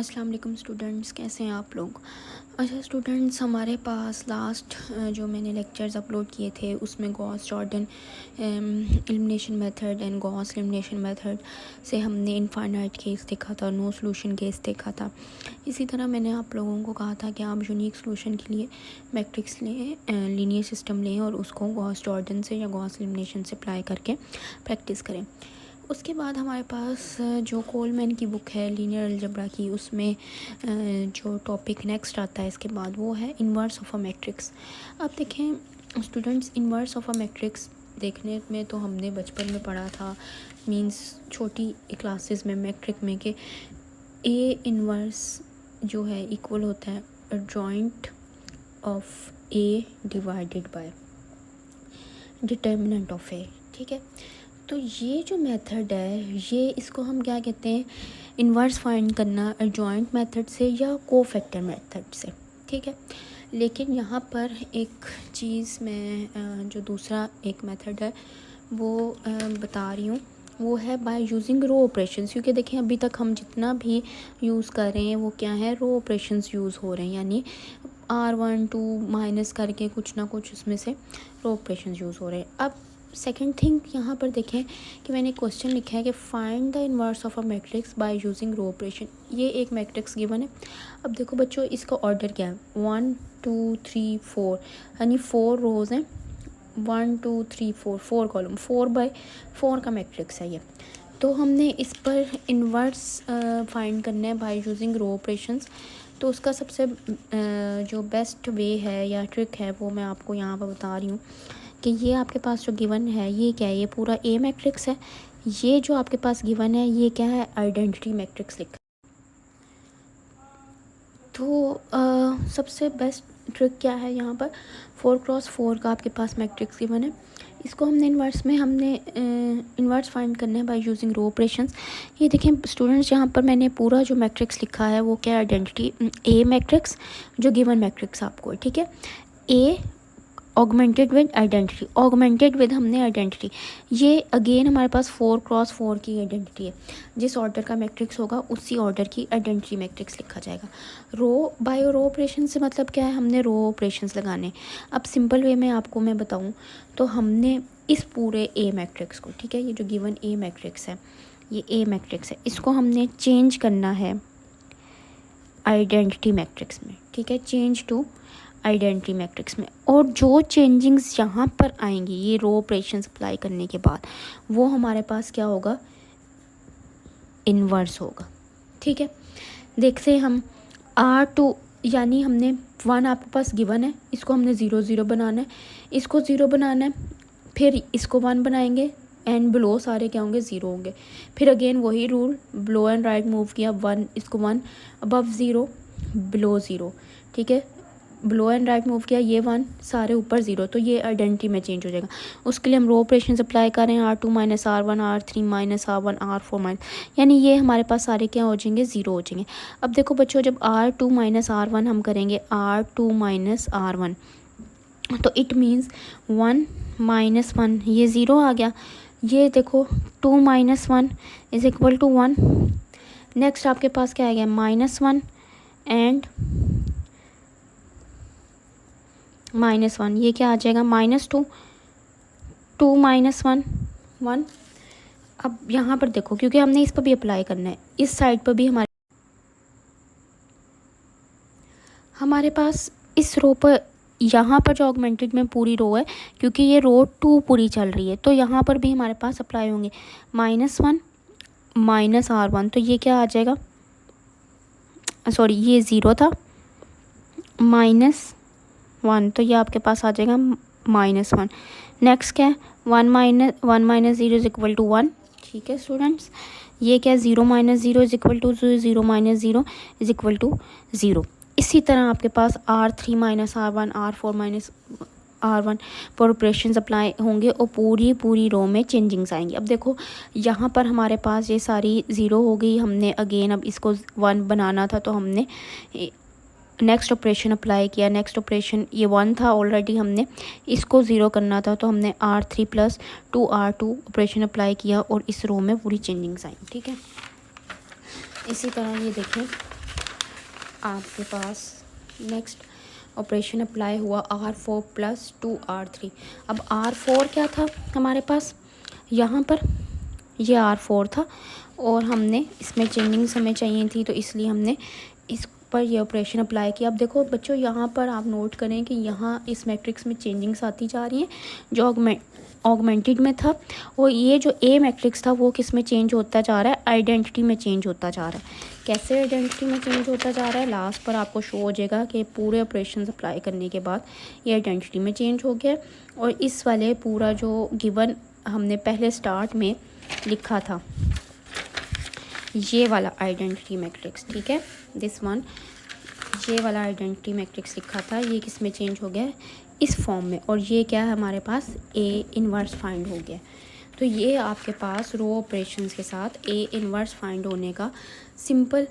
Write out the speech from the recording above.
अस्सलाम वालेकुम स्टूडेंट्स, कैसे हैं आप लोग। अच्छा स्टूडेंट्स, हमारे पास लास्ट जो मैंने लेक्चर्स अपलोड किए थे उसमें Gauss Jordan elimination method and Gauss elimination method से हमने इनफाइनाइट केस देखा था, नो सॉल्यूशन केस देखा था। इसी तरह मैंने आप लोगों को कहा था कि आप यूनिक सॉल्यूशन के लिए मैट्रिक्स लें, लीनियर सिस्टम लें और उसको गॉस जॉर्डन से या गॉस एलिमिनेशन से अप्लाई करके प्रैक्टिस करें। उसके बाद हमारे पास जो कोलमैन की बुक है लीनियर अलजेब्रा की, उसमें जो टॉपिक नेक्स्ट आता है इसके बाद वो है इन्वर्स ऑफ अ मैट्रिक्स। अब देखें students, inverse of a matrix देखने में तो हमने बचपन में पढ़ा था, मींस छोटी क्लासेस में मैट्रिक में, कि ए इन्वर्स जो है इक्वल होता है adjoint of A divided by determinant of A. ठीक है, तो ये जो मेथड है ये इसको हम क्या कहते हैं, इन्वर्स फाइंड करना एडजॉइंट मेथड से या कोफैक्टर मेथड से। ठीक है, लेकिन यहाँ पर एक चीज़ मैं जो दूसरा एक मेथड है वो बता रही हूँ, वो है बाय यूजिंग रो ऑपरेशंस। क्योंकि देखें अभी तक हम जितना भी यूज़ कर रहे हैं वो क्या है, रो ऑपरेशंस यूज़ हो रहे हैं, यानी R1 2 माइनस करके कुछ ना कुछ उसमें से रो ऑपरेशंस यूज़ हो रहे हैं। अब सेकेंड थिंग यहाँ पर देखें कि मैंने क्वेश्चन लिखा है कि find the inverse of a matrix by using row operation. ये एक मैट्रिक्स गिवन है। अब देखो बच्चों, इसका ऑर्डर क्या है, 1 2 3 4, यानी 4 रोज़ हैं, 1 2 3 4, 4 कॉलम, 4/4 का मैट्रिक्स है ये। तो हमने इस पर इन्वर्स फाइंड करना है बाय यूजिंग रो ऑपरेशंस। तो उसका सबसे जो बेस्ट वे है या ट्रिक है वो मैं आपको यहाँ पर बता रही हूँ कि ये आपके पास जो गिवन है ये क्या है, ये पूरा ए मैट्रिक्स है। ये जो आपके पास गिवन है ये क्या है, आइडेंटिटी मैट्रिक्स लिखा। तो सबसे बेस्ट ट्रिक क्या है, यहाँ पर 4x4 का आपके पास मैट्रिक्स गिवन है। इसको हमने इन्वर्स फाइंड करना है बाय यूजिंग रो ऑपरेशंस। ये देखें स्टूडेंट्स, यहाँ पर मैंने पूरा जो मैट्रिक्स लिखा है वो क्या है, आइडेंटिटी ए मैट्रिक्स जो गिवन मैट्रिक्स आपको है। ठीक है, A augmented with identity, augmented with हमने आइडेंटिटी, ये अगेन हमारे पास 4x4 की आइडेंटिटी है। जिस ऑर्डर का मैट्रिक्स होगा उसी ऑर्डर की आइडेंटिटी मैट्रिक्स लिखा जाएगा। रो बाय रो ऑपरेशन से मतलब क्या है, हमने रो ऑपरेशंस लगाने। अब सिंपल वे में आपको मैं बताऊं तो हमने इस पूरे ए मैट्रिक्स को, ठीक है, ये जो गिवन ए मैट्रिक्स है, ये ए मैट्रिक्स है, इसको हमने चेंज करना है आइडेंटिटी मैट्रिक्स में। ठीक है, चेंज टू आइडेंटिटी मैट्रिक्स में। और जो चेंजिंग्स यहाँ पर आएंगी ये रो ऑपरेशंस अप्लाई करने के बाद, वो हमारे पास क्या होगा, इन्वर्स होगा। ठीक है, देखते हैं हम R2, यानी हमने 1 आपके पास गिवन है, इसको हमने 0 0 बनाना है, इसको 0 बनाना है, फिर इसको 1 बनाएंगे एंड बिलो सारे क्या होंगे, 0 होंगे। फिर अगेन वही rule, below and right move किया, 1 इसको 1, अबव 0 बिलो 0। ठीक है, बिलो एंड राइट मूव किया, ये 1 सारे ऊपर 0, तो ये आइडेंटिटी में चेंज हो जाएगा। उसके लिए हम रो ऑपरेशन अप्लाई करें, R2 minus R1, R3 minus R1, R4 minus, यानी ये हमारे पास सारे क्या हो जाएंगे, 0 हो जाएंगे। अब देखो बच्चों, जब R2 माइनस R1 हम करेंगे, R2 माइनस R1, तो इट मीन्स 1 माइनस 1, ये 0 आ गया। ये देखो 2 minus 1 is equal to 1। Next आपके पास क्या आ गया, -1 एंड -1, ये क्या आ जाएगा, -2, 2 माइनस 1 1। अब यहाँ पर देखो, क्योंकि हमने इस पर भी अप्लाई करना है, इस साइड पर भी हमारे पास इस रो पर, यहाँ पर जो ऑगमेंटेड में पूरी रो है, क्योंकि ये रो 2 पूरी चल रही है, तो यहाँ पर भी हमारे पास अप्लाई होंगे -1 माइनस R1, तो ये क्या आ जाएगा, सॉरी ये 0 था, -1, तो ये आपके पास आ जाएगा -1। नेक्स्ट क्या है, 1 माइनस 0 इज इक्वल टू 1। ठीक है स्टूडेंट्स, ये क्या है, 0 minus 0 is equal to 0 minus 0 is equal to 0। इसी तरह आपके पास R3 minus R1, R4 minus R1 पर ऑपरेशंस अप्लाई होंगे और पूरी रो में चेंजिंग्स आएंगी। अब देखो यहाँ पर हमारे पास ये सारी 0 हो गई, हमने अगेन अब इसको 1 बनाना था, तो हमने नेक्स्ट ऑपरेशन अप्लाई किया। नेक्स्ट ऑपरेशन ये 1 था ऑलरेडी, हमने इसको 0 करना था, तो हमने R3 plus 2R2 operation apply किया और इस रो में पूरी चेंजिंग्स आई। ठीक है, इसी तरह ये देखें आपके पास नेक्स्ट ऑपरेशन अप्लाई हुआ R4 + 2R3। अब R4 क्या था हमारे पास, यहाँ पर ये R4 था और हमने इसमें चेंजिंग्स हमें चाहिए थी, तो इसलिए हमने इस पर ये ऑपरेशन अप्लाई किया। अब देखो बच्चों, यहाँ पर आप नोट करें कि यहाँ इस मैट्रिक्स में चेंजिंग्स आती जा रही हैं जो ऑगमेंटेड में था, और ये जो ए मैट्रिक्स था वो किस में चेंज होता जा रहा है, आइडेंटिटी में चेंज होता जा रहा है। कैसे आइडेंटिटी में चेंज होता जा रहा है, लास्ट पर आपको शो हो जाएगा कि पूरे ऑपरेशन अप्लाई करने के बाद ये आइडेंटिटी में चेंज हो गया। और इस वाले पूरा जो गिवन हमने पहले स्टार्ट में लिखा था, ये वाला आइडेंटिटी मैट्रिक्स, ठीक है, दिस वन, ये वाला आइडेंटिटी मैट्रिक्स लिखा था, ये किस में चेंज हो गया, इस फॉर्म में। और ये क्या है हमारे पास, ए इन्वर्स फाइंड हो गया। तो ये आपके पास रो ऑपरेशंस के साथ ए इन्वर्स फाइंड होने का सिंपल